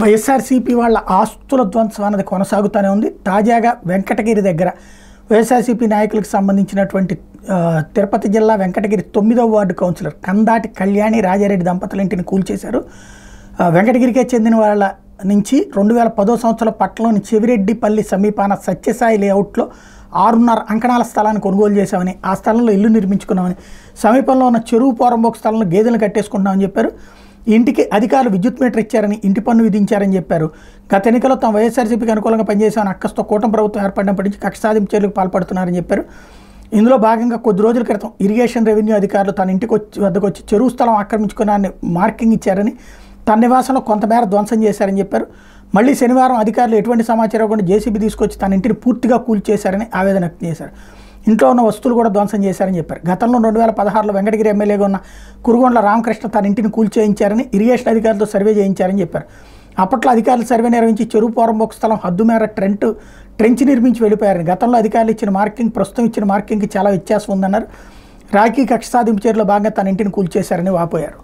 వైఎస్ఆర్సీపీ వాళ్ళ ఆస్తుల ధ్వంసం అన్నది కొనసాగుతూనే ఉంది. తాజాగా వెంకటగిరి దగ్గర వైఎస్ఆర్సీపీ నాయకులకు సంబంధించినటువంటి తిరుపతి జిల్లా వెంకటగిరి 9వ వార్డు కౌన్సిలర్ కందాటి కళ్యాణి రాజారెడ్డి దంపతుల ఇంటిని కూల్చేశారు. వెంకటగిరికే చెందిన వాళ్ళ నుంచి 2010 సంవత్సరం పట్టణంలోని చెవిరెడ్డిపల్లి సమీపాన సత్యసాయి లేఅవుట్లో 6.5 అంకణాల స్థలాన్ని కొనుగోలు చేశామని, ఆ స్థలంలో ఇల్లు నిర్మించుకున్నామని, సమీపంలో ఉన్న చెరువు పోరంబోకు స్థలంలో గేదెలు కట్టేసుకుంటున్నామని చెప్పారు. ఇంటికి అధికారులు విద్యుత్ మీటర్ ఇచ్చారని, ఇంటి పన్ను విధించారని చెప్పారు. గత ఎన్నికల్లో తాము వైఎస్ఆర్సీపీకి అనుకూలంగా పనిచేశామని అక్కస్తో కూటమి ప్రభుత్వం ఏర్పడినప్పటి నుంచి కక్ష సాధింపు చర్యలకు పాల్పడుతున్నారని చెప్పారు. ఇందులో భాగంగా కొద్ది రోజుల క్రితం ఇరిగేషన్ రెవెన్యూ అధికారులు తన ఇంటికి వద్దకు వచ్చి చెరువు స్థలం ఆక్రమించుకున్నారని మార్కింగ్ ఇచ్చారని, తన నివాసంలో కొంతమేర ధ్వంసం చేశారని చెప్పారు. మళ్ళీ శనివారం అధికారులు ఎటువంటి సమాచారం కూడా జేసీబీ తీసుకొచ్చి తన ఇంటిని పూర్తిగా కూల్చేశారని ఆవేదన వ్యక్తం చేశారు. ఇంట్లో ఉన్న వస్తువులు కూడా ధ్వంసం చేశారని చెప్పారు. గతంలో 2016లో వెంకటగిరి ఎమ్మెల్యేగా ఉన్న కురుగొండ్ల రామకృష్ణ తన ఇంటిని కూల్చేయించారని, ఇరిగేషన్ అధికారులతో సర్వే చేయించారని చెప్పారు. అప్పట్లో అధికారులు సర్వే నిర్వహించి చెరువు పోరంబోకు స్థలం హద్దు మేర ట్రెంచ్ నిర్మించి వెళ్ళిపోయారని, గతంలో అధికారులు ఇచ్చిన మార్కింగ్ ప్రస్తుతం ఇచ్చిన మార్కింగ్కి చాలా వ్యత్యాసం ఉందన్నారు. రాజకీయ కక్ష సాధింపు చర్యలో భాగంగా తన ఇంటిని కూల్చేశారని వాపోయారు.